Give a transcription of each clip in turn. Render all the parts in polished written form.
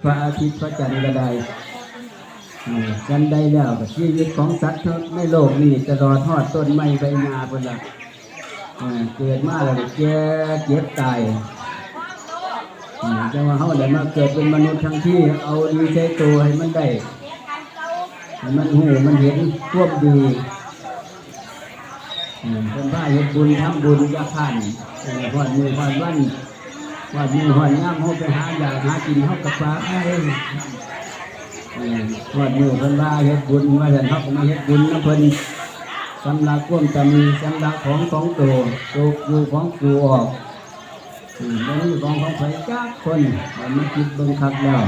พระอาทิตย์พระจันทร์ก็ได้กันได้แล้วกับชีวิตของสัตว์ในโลกนี้จะรอทอดต้นไม้ใบหญ้าเพิ่นละเกิดมาแล้วแก่เจ็บตายแต่ว่าเขาได้มาเกิดเป็นมนุษย์ทั้งที่เอาดีใช้ตัวให้มันได้ให้มันหูมันเห็นควบดีเป็นว่าเห็นบุญทำบุญจะผ่านหอดมือหอดวันหอดมือหอดย่ำเขาไปหาอยากหากินเขากับปลาให้หอดมือเป็นว่าเห็นบุญว่าแต่เขาก็มาเห็นบุญนะเพิ่นสำลักก้มจะมีสำลักของตัวกูของกูออกแล้วนี่ของไผ่จ้าคนมันคิดเบิ่งคักแล้ว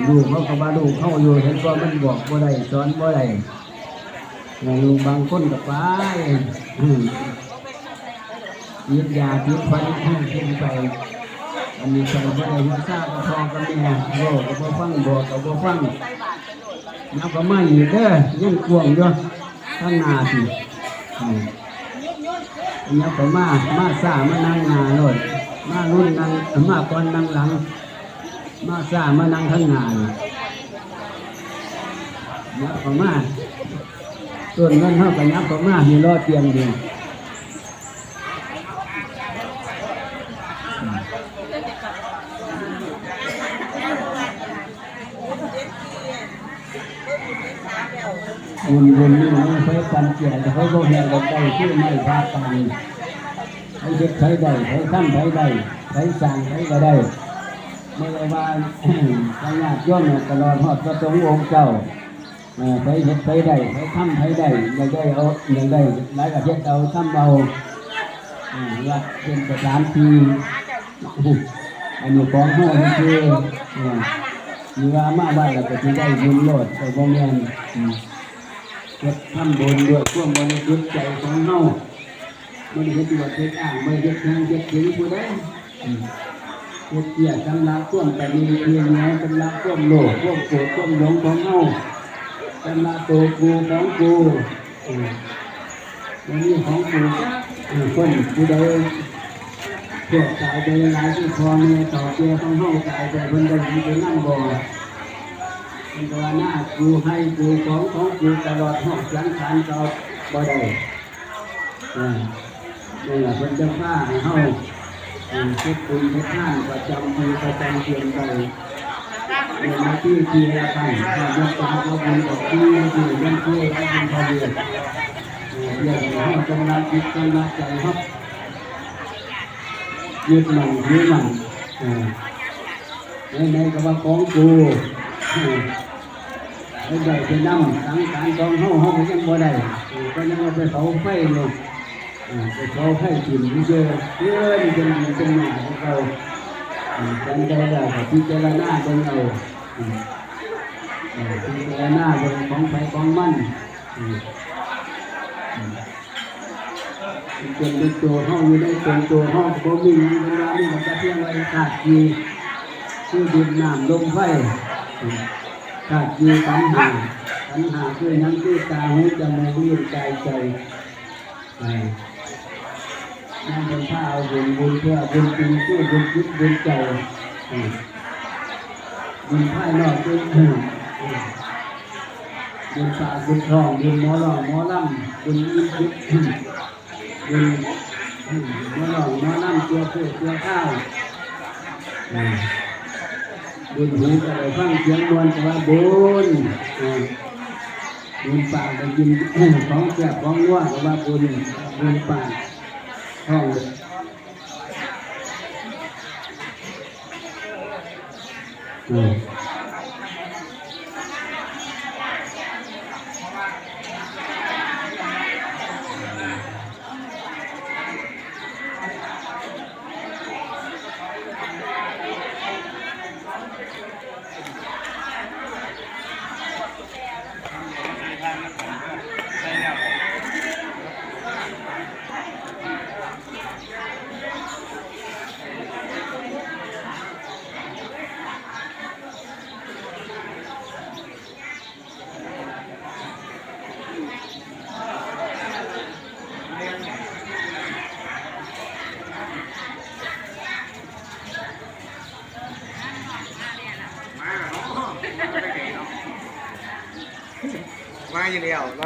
ลูกเขาก็ว่าลูกเขาอยู่เห็นก็มันบอกบ่ได้สอนบ่ได้ลูกบางคนก็ไปยึดยายึดฟันขึ้นไปอันนี้ใส่บ่ได้หัวซาก็พอกับแม่โลกก็บ่ฟังบอกก็บ่ฟังนับก็มาอีกเด้อยังกวงอยู่ข้างหน้าสินับก็มาซ่ามานั่งหน้าโลดมารุ่นนั่งมาก่อนนั่งหลังมาซ่ามานั่งข้างหน้านับก็มาส่วนเงินเท่ากับนับก็มามีรอเตียงดีบุญนี่มันเคยกันเกี่ยวเขาโบราณกันได้ชื่อไม่พาตังให้เช็ดใช้ได้ให้ทำใช้ได้ใช้สั่งใช้ก็ได้ไม่ได้ว่าขยันย่นตลอดหอดพระสงฆ์องค์เจ้าใช้เช็ดใช้ได้ใช้ทำใช้ได้ไม่ได้เอาไม่ได้หลายประเทศเอาทำเอาวัดเป็นสถานที่อันนี้ของห้องคือมีว่ามาบ้านเราก็จะได้บุญโลดแต่บ่แม่นเฮ็ดทำบุญด้วยความบริสุทธิ์ใจของเฮาไม่ได้เฮ็ดตัวเฮ็ดอ่างไม่ได้เฮ็ดแข่งเฮ็ดถึงผู้ใดเฮ็ดเกี่ยสำลักความแต่มีเพียงน้อยสำลักความโลภความโกรธความหลงของเฮาสำลักตัวกูของกูวันนี้ของกูคนผู้ใดเกิดตายไปหลายที่พอแม่ต่อเจ้าของเฮาตายไปเพิ่นได้ยินไปนั่งบ่เป็นตัวหน้ากูให้กูของกูตลอดห้องสังขารก็บ่ได้นี่แหละเป็นเจ้าข้าให้เฮาเช็ดบุญเช็ดท่านประจำปีประจำเดือนไปในมาที่ละครั้งยกตาเขาบุญกับที่นั่นคือให้บุญพอดีเรื่องเฮาจงรักจิตจงรักใจครับยึดมั่นถือมั่นในก็ว่าของกูไม่ได้ไปนั่งสังขารของเฮาก็ยังบ่ได้ก็ยังเอาไปเผาไฟเลยไปเผาไฟกินที่เจอเป็นหน้าของเราจันใจได้พิจารณาเป็นเราพิจารณาเป็นของไฟของมันเป็นตัวห้องอยู่ได้เป็นตัวห้องก็มีเวลานี่มันจะเพียงไรขาดกีคือดินน้ำลมไฟขาดกีปัญหาคือน้ำคือตาหูจมูกลิ้นกายใจนั่นเป็นผ้าเอาบุญเพื่อบุญจริงคือบุญจิตบุญใจบุญภายนอกคือบุญตาบุญทองบุญหมอหล่อหมอลำบุญยิ้มบุญหมอหล่อหมอลำตัวเพื่อตัวข้าวบุญหูก็ได้ฟังเสียงมวลแต่ว่าบุญปากได้กินของแซ่บของนัวแต่ว่าบุญปากห้อง มาอยู่แล้ว